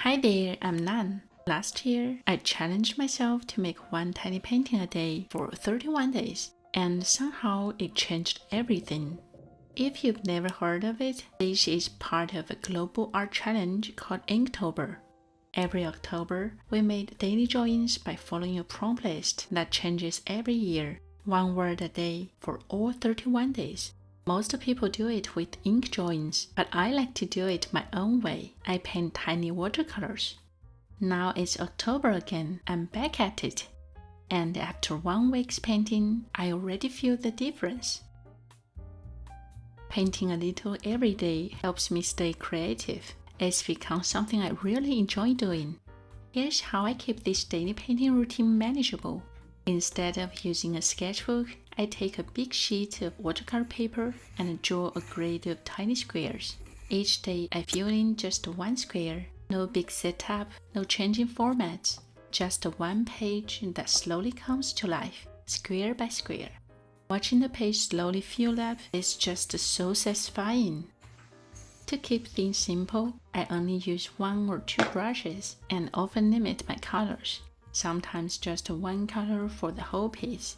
Hi there, I'm Nan. Last year, I challenged myself to make one tiny painting a day for 31 days, and somehow it changed everything. If you've never heard of it, this is part of a global art challenge called Inktober. Every October, we made daily drawings by following a prompt list that changes every year, one word a day for all 31 days. Most people do it with ink drawings, but I like to do it my own way. I paint tiny watercolors. Now it's October again, I'm back at it. And after 1 week's painting, I already feel the difference. Painting a little every day helps me stay creative. It's become something I really enjoy doing. Here's how I keep this daily painting routine manageable. Instead of using a sketchbook, I take a big sheet of watercolor paper and draw a grid of tiny squares. Each day I fill in just one square. No big setup, no changing formats. Just one page that slowly comes to life, square by square. Watching the page slowly fill up is just so satisfying. To keep things simple, I only use 1 or 2 brushes and often limit my colors. Sometimes just one color for the whole piece.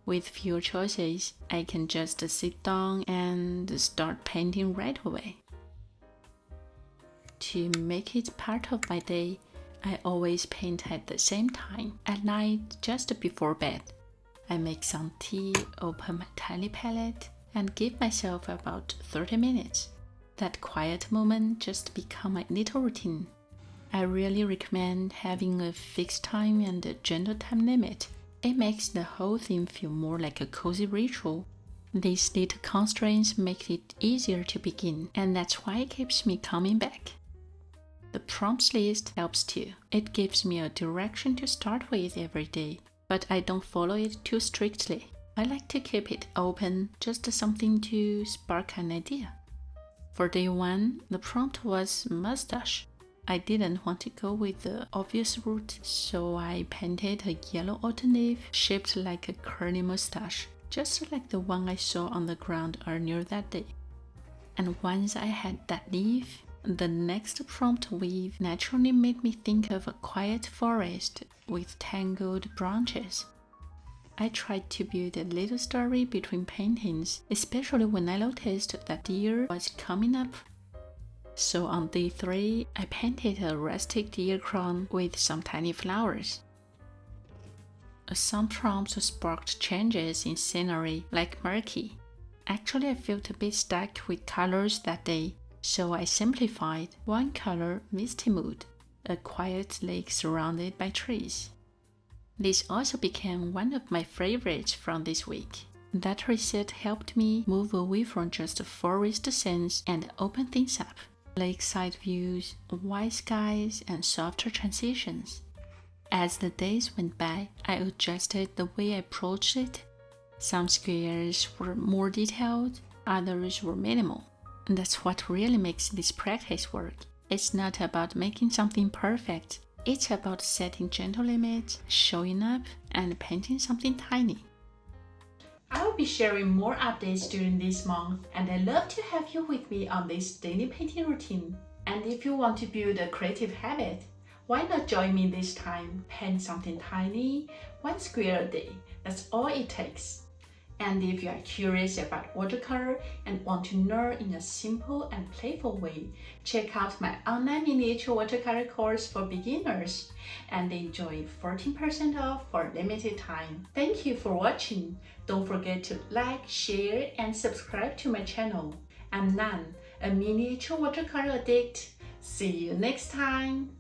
With few choices, I can just sit down and start painting right away. To make it part of my day, I always paint at the same time, at night just before bed. I make some tea, open my tiny palette, and give myself about 30 minutes. That quiet moment just become my little routine. I really recommend having a fixed time and a gentle time limit. It makes the whole thing feel more like a cozy ritual. These little constraints make it easier to begin, and that's why it keeps me coming back. The prompts list helps too. It gives me a direction to start with every day, but I don't follow it too strictly. I like to keep it open, just something to spark an idea. For day 1, the prompt was mustache. I didn't want to go with the obvious route, so I painted a yellow autumn leaf shaped like a curly mustache, just like the one I saw on the ground earlier that day. And once I had that leaf, the next prompt weave naturally made me think of a quiet forest with tangled branches. I tried to build a little story between paintings, especially when I noticed that deer was coming up. So on day 3, I painted a rustic deer crown with some tiny flowers. Some prompts sparked changes in scenery, like murky. Actually, I felt a bit stuck with colors that day, so I simplified one color, misty mood, a quiet lake surrounded by trees. This also became one of my favorites from this week. That reset helped me move away from just forest scenes and open things up. Lakeside views, white skies, and softer transitions. As the days went by, I adjusted the way I approached it. Some squares were more detailed, others were minimal. And that's what really makes this practice work. It's not about making something perfect. It's about setting gentle limits, showing up, and painting something tiny. I will be sharing more updates during this month, and I'd love to have you with me on this daily painting routine. And if you want to build a creative habit, why not join me this time? Paint something tiny, 1 square a day. That's all it takes. And if you are curious about watercolor and want to learn in a simple and playful way, check out my online miniature watercolor course for beginners and enjoy 14% off for a limited time. Thank you for watching. Don't forget to like, share, and subscribe to my channel. I'm Nan, a miniature watercolor addict. See you next time.